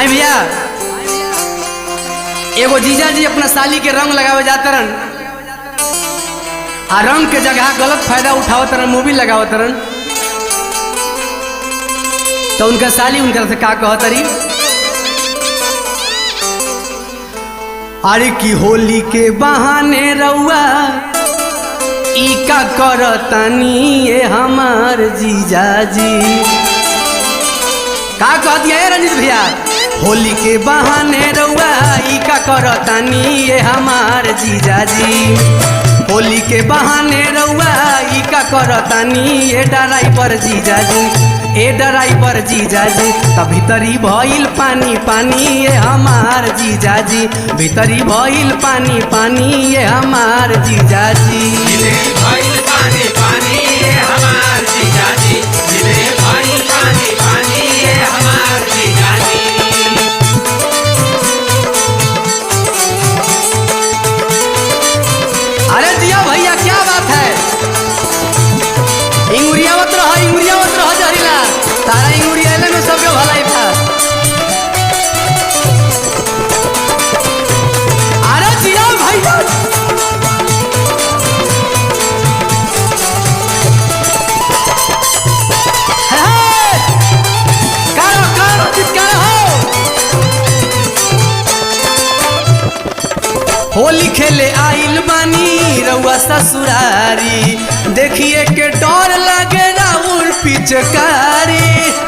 भैया एगो जीजा जी अपना साली के रंग लगावे जाते रहन आ रंग के जगह गलत फायदा उठावत रहन, मोबिल लगावत रहन। तो उनका साली उनका से का कहत रही, अरे की होली के बहाने रउआ ई का करतनी ये हमार जीजा जी। का कह दिया रंजित भैया, होली के बहाने रउआ ई का करतनी ये हमार जीजा जी। होली के बहाने रउआ ई का करतनी ये ड्राइवर जीजा जी, ए ड्राइवर जीजा जी। त भीतरी भइल पानी पानी ये हमार जीजा जी, भीतरी भइल पानी पानी ये हमार जीजा जी। भइल पानी पानी ये हमार जीजा जी, भइल पानी पानी ये हमार जीजा जी। अरे जिया भैया क्या बात है, इंगुरियावत रह जहरीला, तारा इंगुरिया में सबके भलाई था। अरे जिया भैया होली खेले आइल बानी रउआ ससुरारी, देखिए के डर लागे राउर पिचकारी,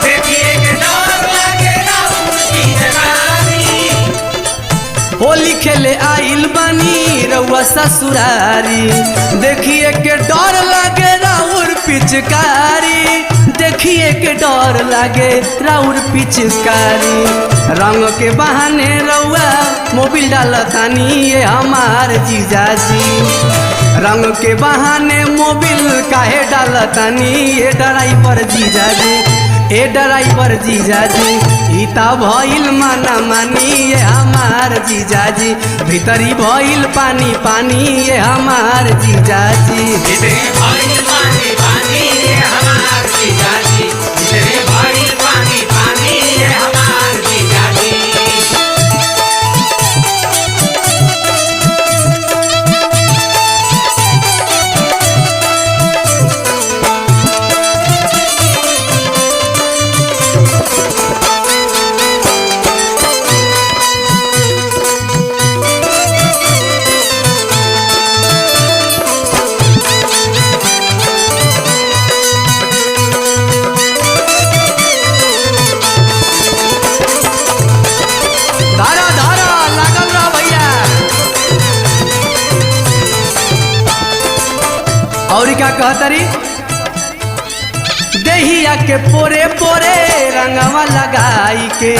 देखिए के डर लागे राउर पिचकारी। होली खेले आइल बानी रउआ ससुरारी, देखिए के डर लागे राउर पिचकारी, देखिए के डर लागे राउर पिचकारी। रंग के बहाने रउआ मोबिल डालतानी ये हमार जीजा जी, रंग के बहाने मोबिल काहे डालतानी ये ड्राइवर जीजा जी, ए ड्राइवर जीजा जी। इता भइल माना मानी ये हमार जीजा जी, भीतरी भइल पानी पानी ये हमार जीजा जी। भइल पानी पानी ये हमार जीजा जी, भइल पानी पानी ये हमार जीजा जी। और क्या कहतरी, दहिया के पोरे पोरे रंगवा लगाई के,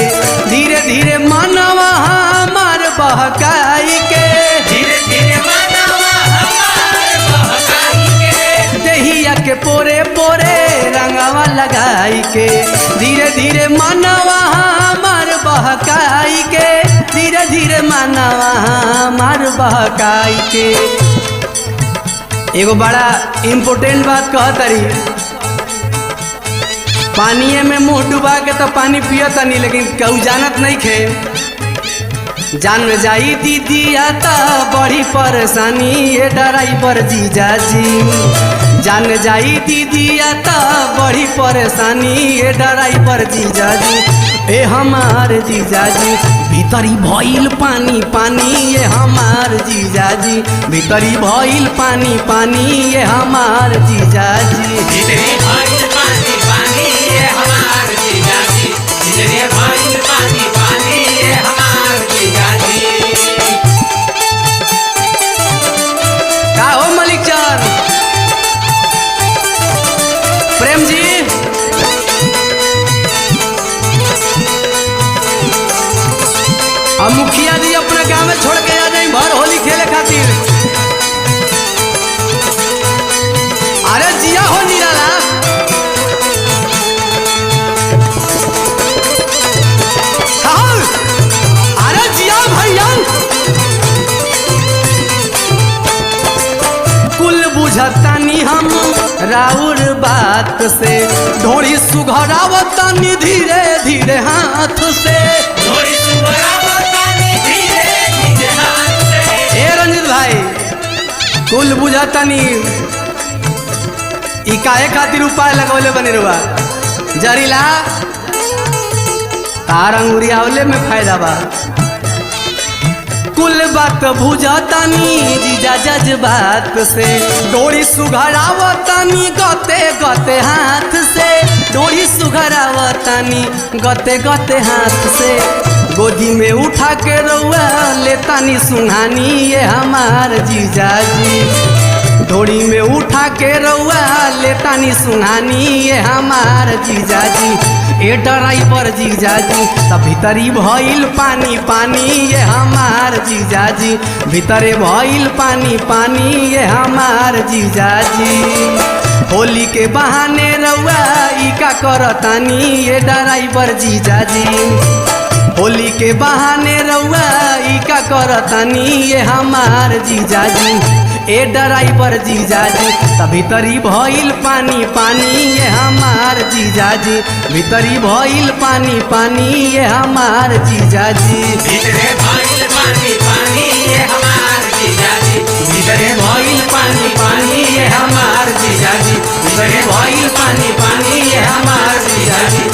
धीरे धीरे मनवा हमार बहकाई के, धीरे धीरे मनवा हमार बहकाई के। दहिया के पोरे पोरे रंगवा लगाई के, धीरे धीरे मनवा हमार बहकाई के, धीरे धीरे मनवा हमार बहकाई के। एगो बड़ा इम्पोर्टेंट बात कहतरी, पानिए में मुंह डुबा के तो पानी पियतनी, लेकिन कहू जानत नहीं खे। जान में जाई दीदी आता बड़ी परेशानी ये ड्राइवर जीजा जी, जान जाई दीदी आता बड़ी परेशानी ये ड्राइवर जीजा जी, ए हमार जीजा जी। भीतरी भइल पानी पानी ये हमार जीजा जी, भीतरी भइल पानी पानी ये हमार जीजा जी। भइल पानी पानी ये हमार जीजा जी, भइल पानी पानी ये हमार जीजा जी। का हो मलिक चार प्रेम जी, अब मुखिया जी अपना गाँव में छोड़ के आ जाए भर होली खेले खातिर। अरे जिया हो निराला, अरे जिया भैया, कुल बुझतानी हम राउर बात से, ढोड़ी सुघरावतानी धीरे धीरे हाथ से, ढोड़ी सुगरावतानी धीरे धीरे हाथ से। ए रंजित भाई कुल बुझातानी ई काहे खातिर उपाय लगौले बने रुआ जहरीला तार अंगुरियावले में फायदा बा। कुल बात बुझातानी जीजा जज्बात से डोरी सुघरावतानी गते गते हाथ से डोरी सुघरावतानी गते गते हाथ से गोदी में उठा के रउआ लेतानी सुहानी ये हमार जीजाजी डोरी में उठा के रउआ लेतानी सुहानी ये हमार जीजाजी ए ड्राइवर जीजाजी तब भीतरी भइल पानी पानी ये हमार जीजाजी भीतरे भइल पानी पानी ये हमार जीजाजी होली के बहाने रउआ ई का करतानी ये ड्राइवर जीजाजी होली के बहाने रउआ ई का करतानी ये हमार जीजाजी ए ड्राइवर जीजाजी तब भीतरी भइल पानी पानी ये हमार जीजाजी भीतरी भइल पानी पानी ये हमार जीजाजी भीतरे भइल पानी पानी ये हमार जीजाजी भीतरे भइल पानी पानी ये हमार जीजाजी भीतरे भइल पानी पानी ये हमार जीजाजी